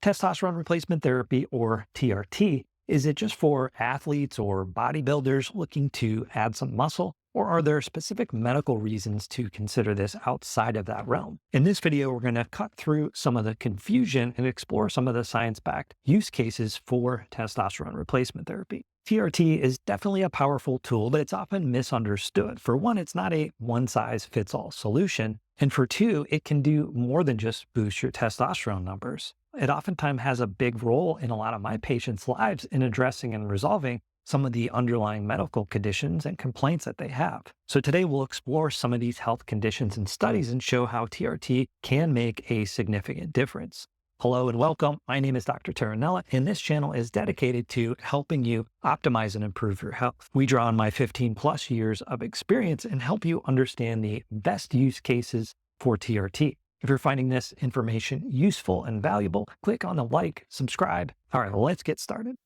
Testosterone replacement therapy, or TRT, is it just for athletes or bodybuilders looking to add some muscle? Or are there specific medical reasons to consider this outside of that realm? In this video, we're going to cut through some of the confusion and explore some of the science-backed use cases for testosterone replacement therapy. TRT is definitely a powerful tool, but it's often misunderstood. For one, it's not a one-size-fits-all solution. And for two, it can do more than just boost your testosterone numbers. It oftentimes has a big role in a lot of my patients' lives in addressing and resolving some of the underlying medical conditions and complaints that they have. So today we'll explore some of these health conditions and studies and show how TRT can make a significant difference. Hello and welcome. My name is Dr. Taranella, and this channel is dedicated to helping you optimize and improve your health. We draw on my 15 plus years of experience and help you understand the best use cases for TRT. If you're finding this information useful and valuable, click on the like, subscribe. All right, let's get started.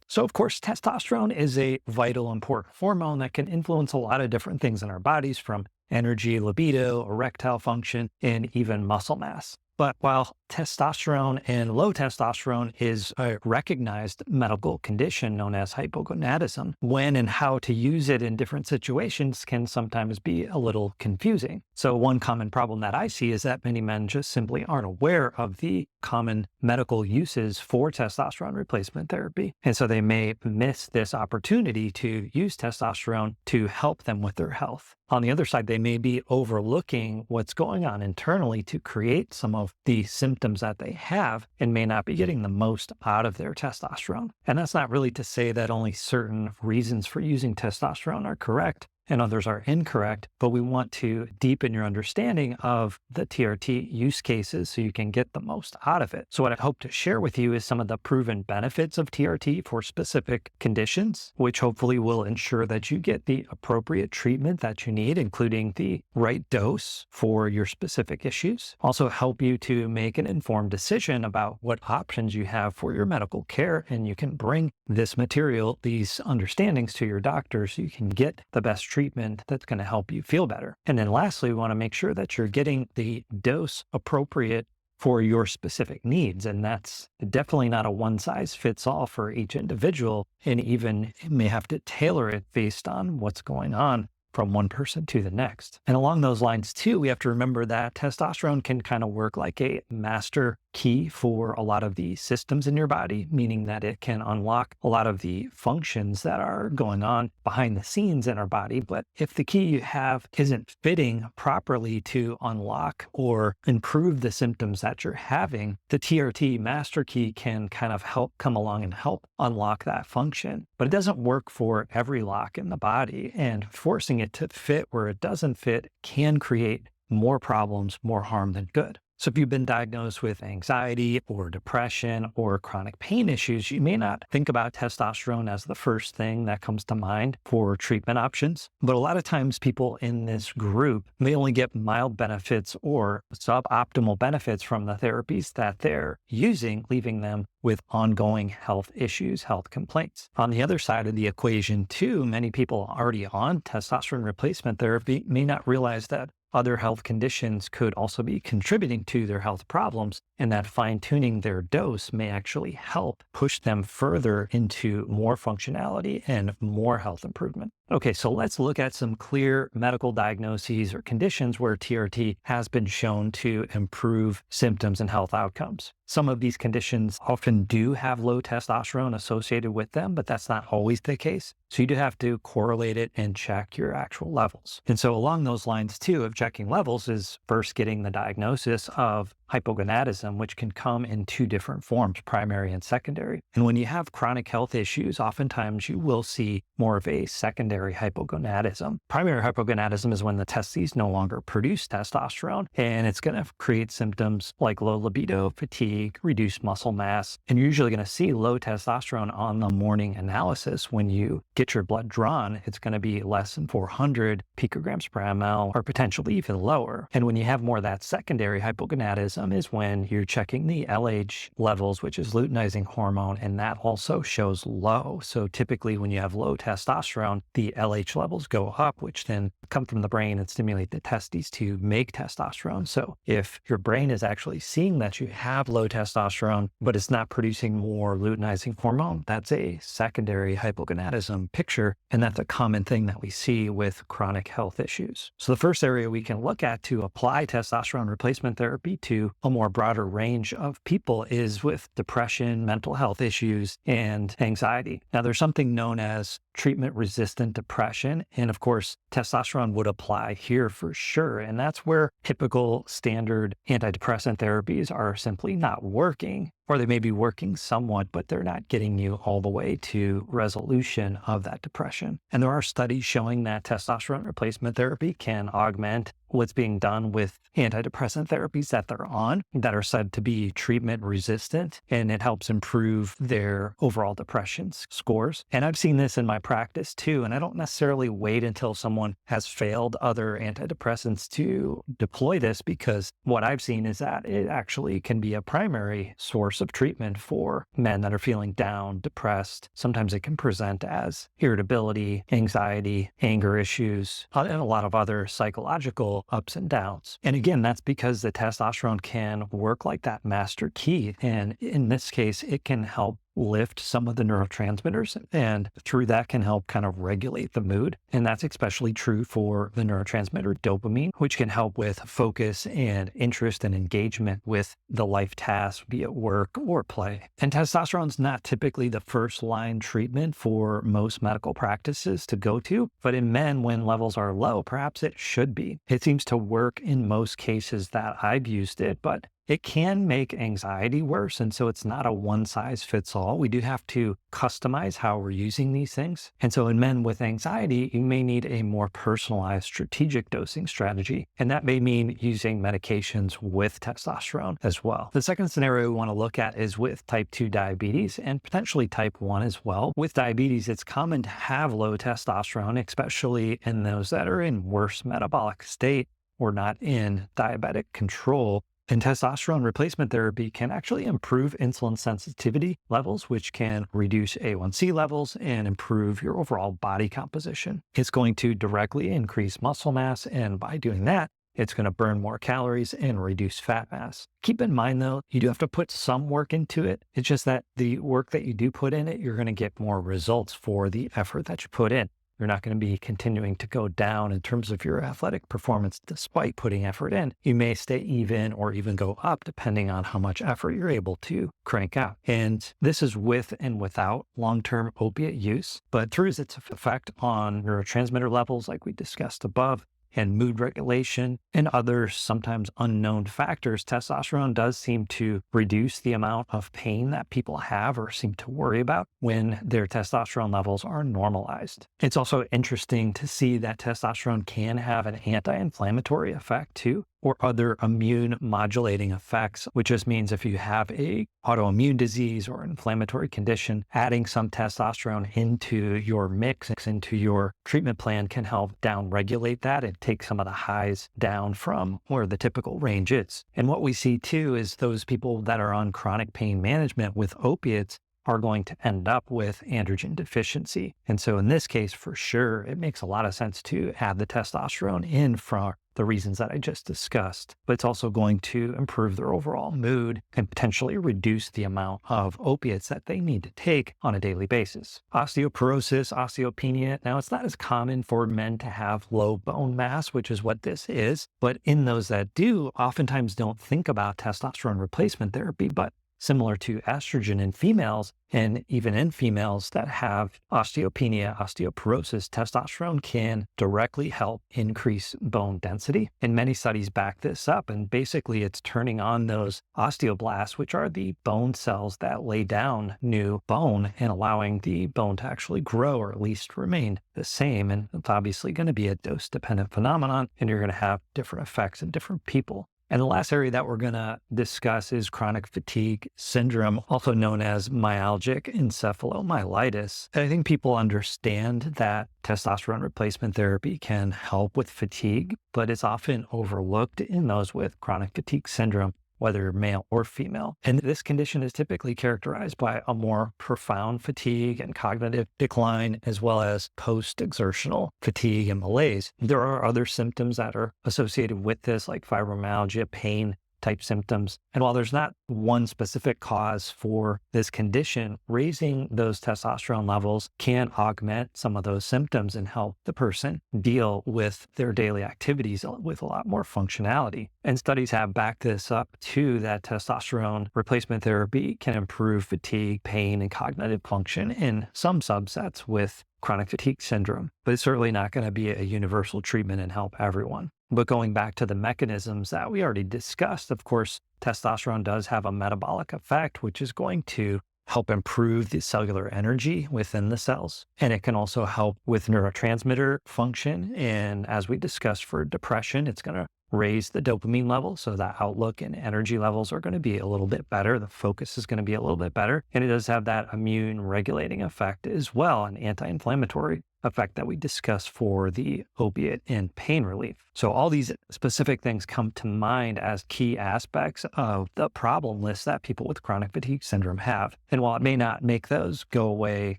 So of course, testosterone is a vital, important hormone that can influence a lot of different things in our bodies, from energy, libido, erectile function, and even muscle mass. But while testosterone and low testosterone is a recognized medical condition known as hypogonadism, when and how to use it in different situations can sometimes be a little confusing. So one common problem that I see is that many men just simply aren't aware of the common medical uses for testosterone replacement therapy. And so they may miss this opportunity to use testosterone to help them with their health. On the other side, they may be overlooking what's going on internally to create some of the symptoms that they have and may not be getting the most out of their testosterone. And that's not really to say that only certain reasons for using testosterone are correct and others are incorrect, but we want to deepen your understanding of the TRT use cases so you can get the most out of it. So what I hope to share with you is some of the proven benefits of TRT for specific conditions, which hopefully will ensure that you get the appropriate treatment that you need, including the right dose for your specific issues. Also help you to make an informed decision about what options you have for your medical care, and you can bring this material, these understandings, to your doctor so you can get the best treatment that's going to help you feel better. And then lastly, we want to make sure that you're getting the dose appropriate for your specific needs. And that's definitely not a one size fits all for each individual, and even may have to tailor it based on what's going on from one person to the next. And along those lines too, we have to remember that testosterone can kind of work like a master key for a lot of the systems in your body, meaning that it can unlock a lot of the functions that are going on behind the scenes in our body. But if the key you have isn't fitting properly to unlock or improve the symptoms that you're having, the TRT master key can kind of help come along and help unlock that function. But it doesn't work for every lock in the body, and forcing it to fit where it doesn't fit can create more problems, more harm than good. So if you've been diagnosed with anxiety or depression or chronic pain issues, you may not think about testosterone as the first thing that comes to mind for treatment options. But a lot of times people in this group may only get mild benefits or suboptimal benefits from the therapies that they're using, leaving them with ongoing health issues, health complaints. On the other side of the equation too, many people already on testosterone replacement therapy may not realize that other health conditions could also be contributing to their health problems, and that fine-tuning their dose may actually help push them further into more functionality and more health improvement. Okay, so let's look at some clear medical diagnoses or conditions where TRT has been shown to improve symptoms and health outcomes. Some of these conditions often do have low testosterone associated with them, but that's not always the case. So you do have to correlate it and check your actual levels. And so along those lines too, of checking levels is first getting the diagnosis of hypogonadism, which can come in two different forms, primary and secondary. And when you have chronic health issues, oftentimes you will see more of a secondary hypogonadism. Primary hypogonadism is when the testes no longer produce testosterone, and it's going to create symptoms like low libido, fatigue, reduced muscle mass. And you're usually going to see low testosterone on the morning analysis. When you get your blood drawn, it's going to be less than 400 picograms per ml, or potentially even lower. And when you have more of that secondary hypogonadism, hypogonadism is when you're checking the LH levels, which is luteinizing hormone, and that also shows low. So typically when you have low testosterone, the LH levels go up, which then come from the brain and stimulate the testes to make testosterone. So if your brain is actually seeing that you have low testosterone, but it's not producing more luteinizing hormone, that's a secondary hypogonadism picture. And that's a common thing that we see with chronic health issues. So the first area we can look at to apply testosterone replacement therapy to a more broader range of people is with depression, mental health issues, and anxiety. Now, there's something known as treatment-resistant depression. And of course, testosterone would apply here for sure. And that's where typical standard antidepressant therapies are simply not working, or they may be working somewhat, but they're not getting you all the way to resolution of that depression. And there are studies showing that testosterone replacement therapy can augment what's being done with antidepressant therapies that they're on that are said to be treatment resistant, and it helps improve their overall depression scores. And I've seen this in my practice too, and I don't necessarily wait until someone has failed other antidepressants to deploy this, because what I've seen is that it actually can be a primary source of treatment for men that are feeling down, depressed. Sometimes it can present as irritability, anxiety, anger issues, and a lot of other psychological ups and downs. And again, that's because the testosterone can work like that master key. And in this case, it can help lift some of the neurotransmitters, and through that can help kind of regulate the mood. And that's especially true for the neurotransmitter dopamine, which can help with focus and interest and engagement with the life tasks, be it work or play. And testosterone is not typically the first line treatment for most medical practices to go to, but in men, when levels are low, perhaps it should be. It seems to work in most cases that I've used it, but it can make anxiety worse, and so it's not a one-size-fits-all. We do have to customize how we're using these things. And so in men with anxiety, you may need a more personalized strategic dosing strategy, and that may mean using medications with testosterone as well. The second scenario we want to look at is with type 2 diabetes and potentially type 1 as well. With diabetes, it's common to have low testosterone, especially in those that are in worse metabolic state or not in diabetic control. And testosterone replacement therapy can actually improve insulin sensitivity levels, which can reduce A1C levels and improve your overall body composition. It's going to directly increase muscle mass, and by doing that, it's going to burn more calories and reduce fat mass. Keep in mind, though, you do have to put some work into it. It's just that the work that you do put in it, you're going to get more results for the effort that you put in. You're not going to be continuing to go down in terms of your athletic performance despite putting effort in. You may stay even or even go up depending on how much effort you're able to crank out. And this is with and without long-term opiate use, but through its effect on neurotransmitter levels like we discussed above, and mood regulation and other sometimes unknown factors, testosterone does seem to reduce the amount of pain that people have or seem to worry about when their testosterone levels are normalized. It's also interesting to see that testosterone can have an anti-inflammatory effect too, or other immune modulating effects, which just means if you have a autoimmune disease or inflammatory condition, adding some testosterone into your mix, into your treatment plan can help downregulate that and take some of the highs down from where the typical range is. And what we see too is those people that are on chronic pain management with opiates are going to end up with androgen deficiency. And so in this case, for sure, it makes a lot of sense to add the testosterone in for the reasons that I just discussed, but it's also going to improve their overall mood and potentially reduce the amount of opiates that they need to take on a daily basis. Osteoporosis, osteopenia. Now, it's not as common for men to have low bone mass, which is what this is, but in those that do, oftentimes don't think about testosterone replacement therapy, but similar to estrogen in females, and even in females that have osteopenia, osteoporosis, testosterone can directly help increase bone density. And many studies back this up. And basically, it's turning on those osteoblasts, which are the bone cells that lay down new bone and allowing the bone to actually grow or at least remain the same. And it's obviously going to be a dose-dependent phenomenon, and you're going to have different effects in different people. And the last area that we're going to discuss is chronic fatigue syndrome, also known as myalgic encephalomyelitis. And I think people understand that testosterone replacement therapy can help with fatigue, but it's often overlooked in those with chronic fatigue syndrome. whether you're male or female. And this condition is typically characterized by a more profound fatigue and cognitive decline, as well as post-exertional fatigue and malaise. There are other symptoms that are associated with this, like fibromyalgia, pain type symptoms. And while there's not one specific cause for this condition, raising those testosterone levels can augment some of those symptoms and help the person deal with their daily activities with a lot more functionality. And studies have backed this up too, that testosterone replacement therapy can improve fatigue, pain, and cognitive function in some subsets with chronic fatigue syndrome, but it's certainly not going to be a universal treatment and help everyone. But going back to the mechanisms that we already discussed, of course, testosterone does have a metabolic effect, which is going to help improve the cellular energy within the cells. And it can also help with neurotransmitter function. And as we discussed for depression, it's going to raise the dopamine level. So that outlook and energy levels are going to be a little bit better. The focus is going to be a little bit better. And it does have that immune regulating effect as well, an anti-inflammatory effect that we discussed for the opiate and pain relief. So all these specific things come to mind as key aspects of the problem list that people with chronic fatigue syndrome have. And while it may not make those go away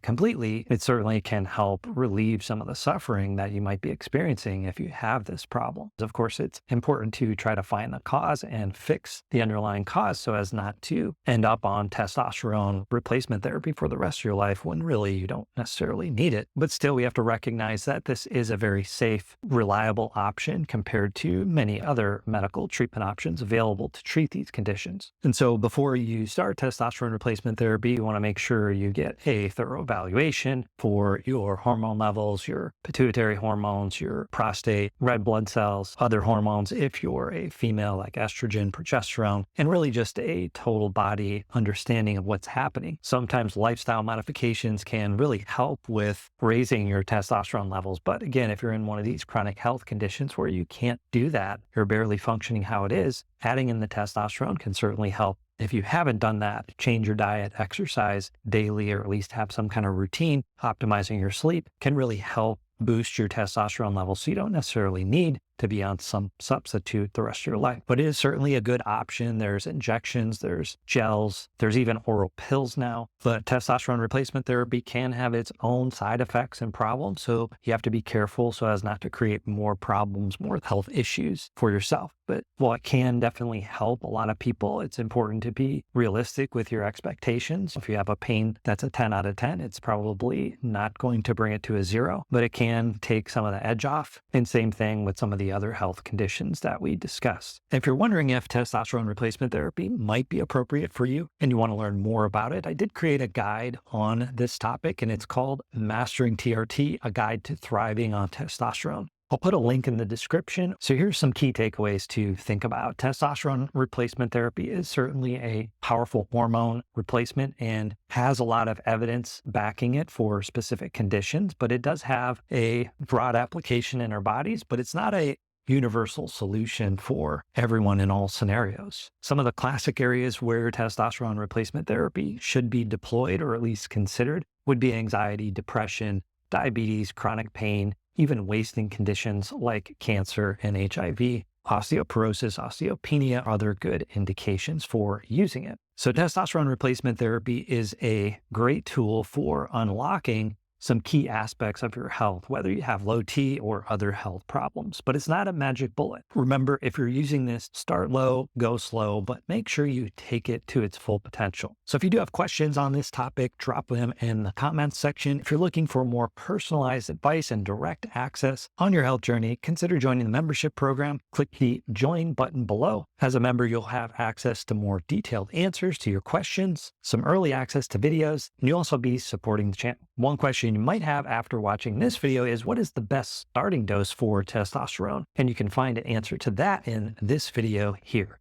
completely, it certainly can help relieve some of the suffering that you might be experiencing if you have this problem. Of course, it's important to try to find the cause and fix the underlying cause so as not to end up on testosterone replacement therapy for the rest of your life when really you don't necessarily need it. But still, we have to recognize that this is a very safe, reliable option compared to many other medical treatment options available to treat these conditions. And so before you start testosterone replacement therapy, you want to make sure you get a thorough evaluation for your hormone levels, your pituitary hormones, your prostate, red blood cells, other hormones if you're a female, like estrogen, progesterone, and really just a total body understanding of what's happening. Sometimes lifestyle modifications can really help with raising your testosterone levels. But again, if you're in one of these chronic health conditions where you can't do that, you're barely functioning how it is, adding in the testosterone can certainly help. If you haven't done that, change your diet, exercise daily, or at least have some kind of routine. Optimizing your sleep can really help boost your testosterone levels, so you don't necessarily need to be on some substitute the rest of your life. But it is certainly a good option. There's injections, there's gels, there's even oral pills now. But testosterone replacement therapy can have its own side effects and problems, so you have to be careful so as not to create more problems, more health issues for yourself. But while it can definitely help a lot of people, it's important to be realistic with your expectations. If you have a pain that's a 10 out of 10, it's probably not going to bring it to a 0, but it can take some of the edge off. And same thing with some of the other health conditions that we discussed. If you're wondering if testosterone replacement therapy might be appropriate for you and you want to learn more about it, I did create a guide on this topic, and it's called Mastering TRT, a guide to thriving on testosterone. I'll put a link in the description. So here's some key takeaways to think about. Testosterone replacement therapy is certainly a powerful hormone replacement and has a lot of evidence backing it for specific conditions, but it does have a broad application in our bodies, but it's not a universal solution for everyone in all scenarios. Some of the classic areas where testosterone replacement therapy should be deployed or at least considered would be anxiety, depression, diabetes, chronic pain, even wasting conditions like cancer and HIV, osteoporosis, osteopenia are other good indications for using it. So testosterone replacement therapy is a great tool for unlocking some key aspects of your health, whether you have low T or other health problems, but it's not a magic bullet. Remember, if you're using this, start low, go slow, but make sure you take it to its full potential. So if you do have questions on this topic, drop them in the comments section. If you're looking for more personalized advice and direct access on your health journey, consider joining the membership program. Click the join button below. As a member, you'll have access to more detailed answers to your questions, some early access to videos, and you'll also be supporting the channel. One question you might have after watching this video is, what is the best starting dose for testosterone? And you can find an answer to that in this video here.